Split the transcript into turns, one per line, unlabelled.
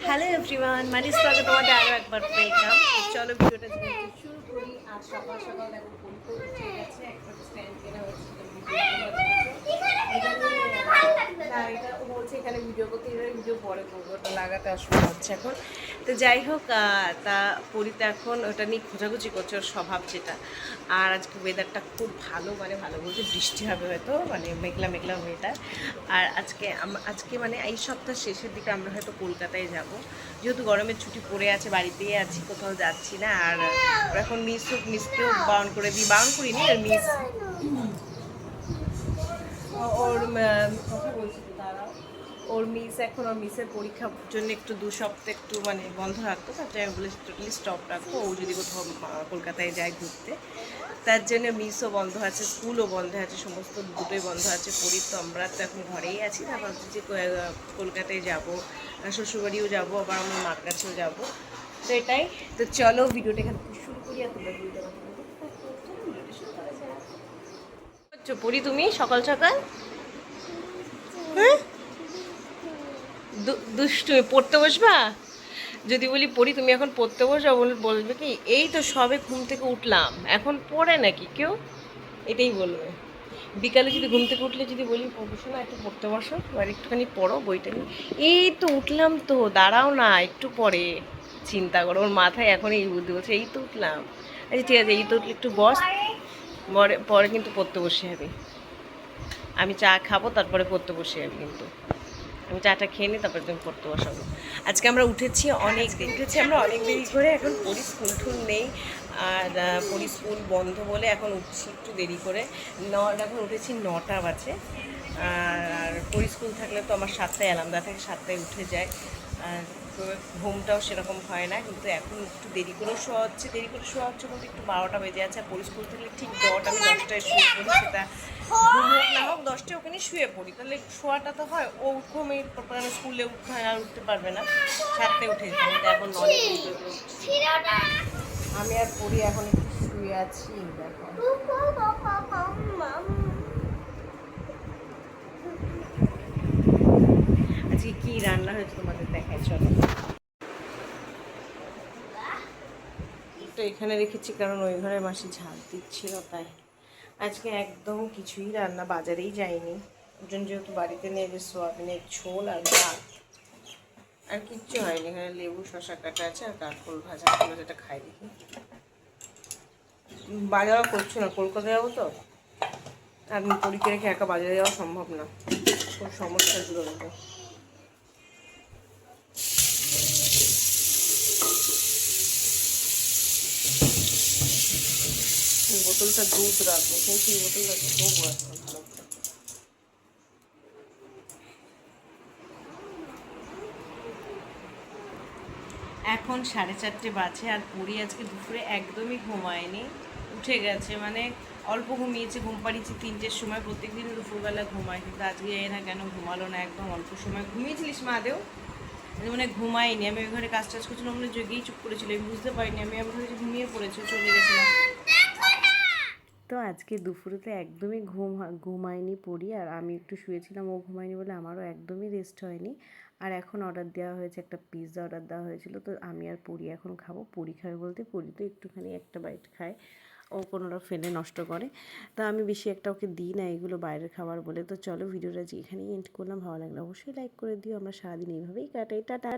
Hello everyone, মানিস ব্লগে তোমাদের আরও একবার ওয়েলকাম। চলো ভিডিওটা শুরু করি। আর সকাল সকাল দেখো পরীক্ষা উঠে গেছে, একটা স্ট্যান্ড কেনা হয়েছে। এটা ও বলছে এখানে ভিডিও করতে, এবার ভিডিও পরে করবো, ওটা লাগাতে অসুবিধা হচ্ছে এখন। তো যাই হোক, তা পরীতে এখন ওটা নিয়ে খোঁজাখুঁজি করছে, ওর স্বভাব যেটা। আর আজকে ওয়েদারটা খুব ভালো, মানে ভালো বলতে বৃষ্টি হবে হয়তো, মানে মেঘলা মেঘলা ওয়েদার। আর আজকে মানে এই সপ্তাহ শেষের দিকে আমরা হয়তো কলকাতায় যাব, যেহেতু গরমের ছুটি পড়ে আছে, বাড়িতেই আছি, কোথাও যাচ্ছি না। আর এখন মিসকেও বারণ করে দিই, বারণ করিনি, আর মিস ওর কথা বলছি তো, দাঁড়াও। ওর মিসের পরীক্ষার জন্য একটু 2 সপ্তাহ একটু মানে বন্ধ রাখতো, তার জন্য বলে টোটালি স্টপ রাখবো। ও যদি কোথাও কলকাতায় যায় ঘুরতে, তার জন্য মিসও বন্ধ আছে, স্কুলও বন্ধ আছে, সমস্ত দুটোই বন্ধ আছে। পড়ি তো আমরা তো এখন ঘরেই আছি, না ভাবছি যে কলকাতায় যাব, শ্বশুরবাড়িও যাব, আবার আমার মার কাছেও যাব। তো এটাই। তো চলো ভিডিওটা এখান থেকে শুরু করি। আর তোমরা ভিডিওটা পড়ি তুমি সকাল সকাল, হ্যাঁ দুষ্টুমি পড়তে বসবা? যদি বলি পড়ি, তুমি এখন পড়তে বসো, বলবে কি এই তো সবে ঘুম থেকে উঠলাম, এখন পড়ে নাকি কেউ, এটাই বলবে। বিকালে যদি ঘুম থেকে উঠলে যদি বলি বসো না, একটু পড়তে বসো, এবার একটুখানি পড়ো বইটা নিয়ে, এই তো উঠলাম তো, দাঁড়াও না একটু পরে চিন্তা করো। ওর মাথায় এখন এই বুদ্ধি বলছে এই তো উঠলাম। আচ্ছা ঠিক আছে, এই তো উঠলে একটু বস, পরে পরে কিন্তু পড়তে বসে যাবি। আমি চা খাবো, তারপরে পড়তে বসে যাবি কিন্তু। আমি চাটা খেয়ে নিই, তারপরে তুমি পড়তে বসাবো। আজকে আমরা উঠেছি অনেক দেরি করে, এখন পরি স্কুল টুল নেই। আর পরি স্কুল বন্ধ বলে এখন উঠছি একটু দেরি করে। এখন উঠেছি 9টা বাজে। আর পরি স্কুল থাকলে তো আমার 7টায় অ্যালার্ম দেওয়া থাকে, 7টায় উঠে যায়। আর ঘুমটাও সেরকম হয় না, কিন্তু এখন একটু দেরি করে শোয়া হচ্ছে। বলতে একটু 12টা বেজে আছে। আর পরি স্কুল থাকলে ঠিক আমি 10টায় শুয়ে পড়ি, সেটা ঘুম হোক না হোক 10টায় ওখানে শুয়ে পড়ি, তাহলে শোয়াটা তো হয়। ও ঘুমে স্কুলে উঠতে হয়, আর উঠতে পারবে না, 7টায় উঠে যেতে হবে। এখন আমি আর পড়ি এখন একটু শুয়ে আছি। দেখো আজকে কি রান্না হয়েছে তোমাদের দেখায়, চলো। তো এখানে রেখেছি কারণ ওই ঘরে মাসি ঝাল দিচ্ছিল, তাই আজকে একদম কিছুই রান্না, বাজারেই যায়নি। ওজন যেহেতু বাড়িতে নিয়ে যে সোয়াবিনের ঝোল আর ভাত, আর কিচ্ছু হয়নি। এখানে লেবু শশা কাটা আছে আর কাঁকরোল ভাজা, আমরা যেটা খাই দেখি। বাজারও করছি না, কলকাতা যাবো তো, আর পরীক্ষা রেখে একা বাজারে যাওয়া সম্ভব না, খুব সমস্যা ছিল। বোতলটা দুধ রাখবো, কিন্তু এই বোতলটা ধোবো এখন ভালো করে। এখন 4:30 বাজে। আর পড়ি আজকে দুপুরে একদমই ঘুমায়নি, উঠে গেছে, মানে অল্প ঘুমিয়েছে, ঘুম পাড়িয়েছি 3টের সময়। প্রত্যেকদিন দুপুরবেলা ঘুমায়, কিন্তু আজকে জানি না কেন ঘুমালো না, একদম অল্প সময় ঘুমিয়েছিলিস মাদেও, মানে ঘুমাইনি। আমি ওই ঘরে কাজ টাজ করছিলাম, মানে জেগেই চুপ করেছিল, আমি বুঝতে পারিনি। আমি ভেবেছি ঘুমিয়ে পড়েছে, চলে গেছিলাম। তো আজকে দুপুরেতে একদমই ঘুমায়নি পড়ি, আর আমি একটু শুয়েছিলাম, ও ঘুমায়নি বলে আমারও একদমই রেস্ট হয়নি। আর এখন অর্ডার দেওয়া হয়েছে, একটা পিৎজা অর্ডার দেওয়া হয়েছিল, তো আমি আর পড়ি এখন খাবো। পড়ি খাবে বলতে পড়ি তো একটুখানি একটা বাইট খায়, ও কোনোটা ফেলে নষ্ট করে। তা আমি বেশি একটা ওকে দিই না এগুলো বাইরের খাবার বলে। তো চলো ভিডিওটা এখানেই এন্ড করলাম। ভালো লাগলে অবশ্যই লাইক করে দিও। আমরা সারাদিন এইভাবেই কাটাই। টাটা।